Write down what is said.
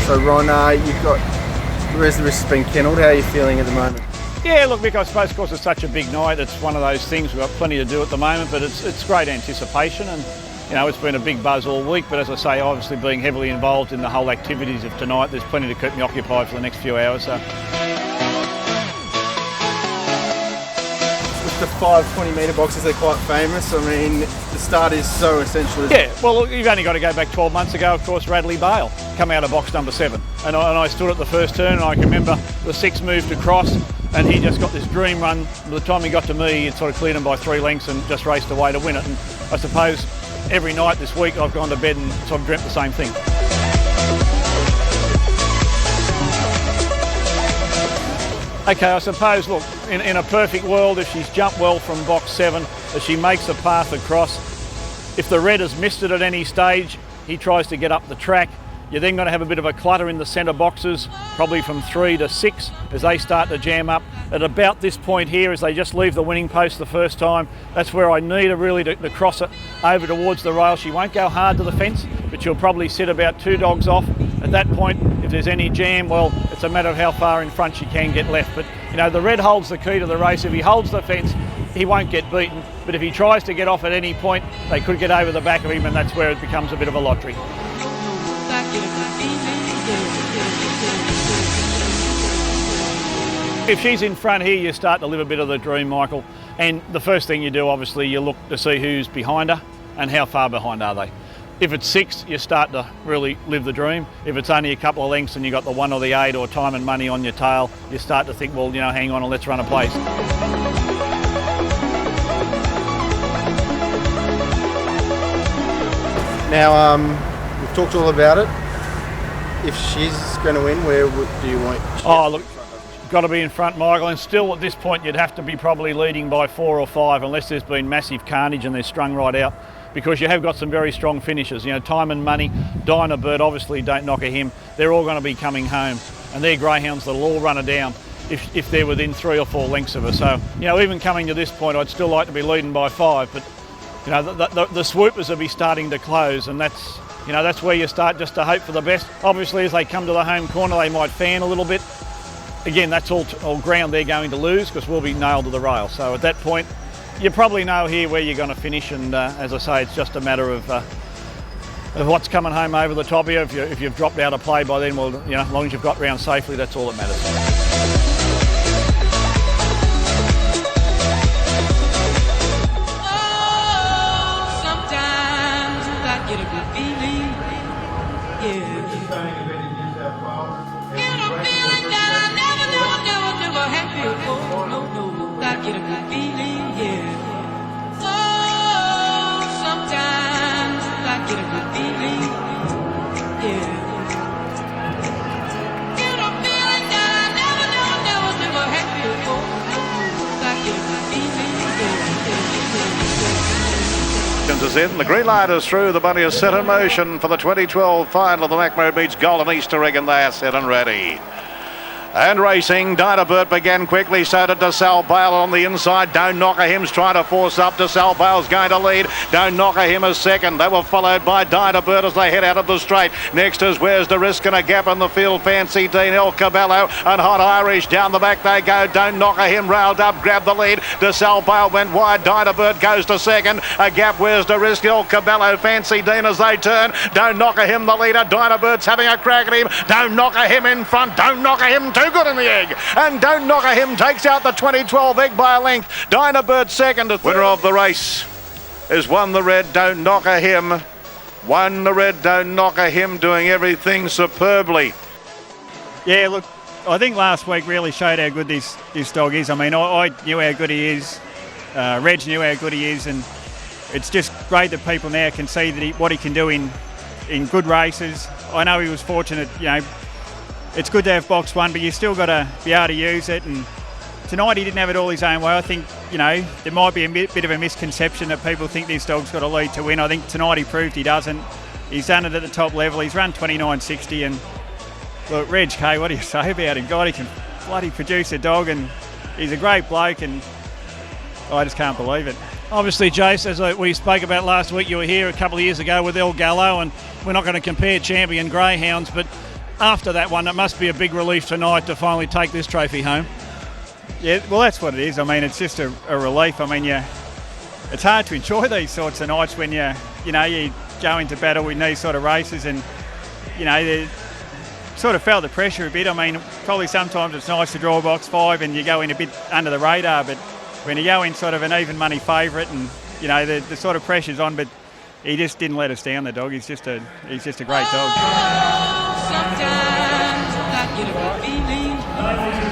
So Ron, you've got Wez Da Risk has been kennelled. How are you feeling at the moment? Yeah, look, Mick, I suppose because it's such a big night, it's one of those things. We've got plenty to do at the moment, but it's great anticipation, and you know, it's been a big buzz all week. But as I say, obviously being heavily involved in the whole activities of tonight, there's plenty to keep me occupied for the next few hours. So. The 5 20-metre boxes are quite famous. I mean, the start is so essential. Yeah, well, look, you've only got to go back 12 months ago, of course. Radley Bale come out of box number 7, and I stood at the first turn, and I can remember the 6 moved across, and he just got this dream run. By the time he got to me, he'd sort of cleared him by 3 lengths and just raced away to win it. And I suppose every night this week I've gone to bed and sort of dreamt the same thing. Okay, I suppose, look, in a perfect world, if she's jumped well from box 7, as she makes a path across, if the red has missed it at any stage, he tries to get up the track. You're then going to have a bit of a clutter in the centre boxes, probably from 3 to 6, as they start to jam up. At about this point here, as they just leave the winning post the first time, that's where I need her really to cross it over towards the rail. She won't go hard to the fence, but she'll probably sit about 2 dogs off. At that point, if there's any jam, well, it's a matter of how far in front she can get left. But, you know, the red holds the key to the race. If he holds the fence, he won't get beaten. But if he tries to get off at any point, they could get over the back of him, and that's where it becomes a bit of a lottery. If she's in front here, you start to live a bit of the dream, Michael. And the first thing you do, obviously, you look to see who's behind her and how far behind are they. If it's 6, you start to really live the dream. If it's only a couple of lengths and you've got the 1 or the 8 or time and money on your tail, you start to think, well, you know, hang on and let's run a place. Now, we've talked all about it. If she's going to win, where do you want? Oh, look, got to be in front, Michael, and still at this point you'd have to be probably leading by 4 or 5 unless there's been massive carnage and they're strung right out, because you have got some very strong finishes. You know, Time and Money, Bird, obviously Don't Knock a Him, they're all going to be coming home, and they're greyhounds that'll all run her down if they're within 3 or 4 lengths of her. So, you know, even coming to this point, I'd still like to be leading by 5, but you know, the swoopers will be starting to close, and that's, you know, that's where you start just to hope for the best. Obviously, as they come to the home corner, they might fan a little bit. Again, that's all ground they're going to lose, because we'll be nailed to the rail. So at that point, you probably know here where you're going to finish, and as I say, it's just a matter of what's coming home over the top of you. If you've dropped out of play by then, well, you know, as long as you've got round safely, that's all that matters. Is in. The green light is through. The bunny is set in motion for the 2012 final of the Macmo Beach Golden Easter Egg, and they are set and ready. And racing, Bird began quickly, so did DeSalle Bale on the inside. Don't Knock a Him's trying to force up. DeSalle Bale's going to lead. Don't Knock a Him is second. They were followed by Bird as they head out of the straight. Next is Wez Da Risk and a gap in the field. Fancy Dean, El Cabello and Hot Irish. Down the back they go. Don't Knock a Him railed up, grabbed the lead. DeSalle Bale went wide. Bird goes to second. A gap, Wez Da Risk, El Cabello, Fancy Dean as they turn. Don't Knock a Him the leader. Bird's having a crack at him. Don't Knock a Him in front. Don't Knock a Him too good in the egg, and Don't Knock a Him takes out the 2012 egg by a length. Bird second. Winner of the race is Won the Red, Don't Knock a Him. Won the Red, Don't Knock a Him, doing everything superbly. Yeah, look, I think last week really showed how good this dog is. I mean, I knew how good he is. Reg knew how good he is, and it's just great that people now can see that what he can do in good races. I know he was fortunate, you know. It's good to have box 1, but you still got to be able to use it. And tonight he didn't have it all his own way. I think, you know, there might be a bit of a misconception that people think this dog's got a lead to win. I think tonight he proved he doesn't. He's done it at the top level. He's run 29.60, and look, Reg K, what do you say about him? God, he can bloody produce a dog, and he's a great bloke, and I just can't believe it. Obviously, Jace, as we spoke about last week, you were here a couple of years ago with El Gallo, and we're not going to compare champion greyhounds, but after that one, it must be a big relief tonight to finally take this trophy home. Yeah, well, that's what it is. I mean, it's just a relief. I mean, it's hard to enjoy these sorts of nights when you go into battle with these sort of races, and they sort of felt the pressure a bit. I mean, probably sometimes it's nice to draw box 5 and you go in a bit under the radar, but when you go in sort of an even money favourite, and the sort of pressure's on, but he just didn't let us down. The dog, he's just a great dog. Sometimes that you don't believe.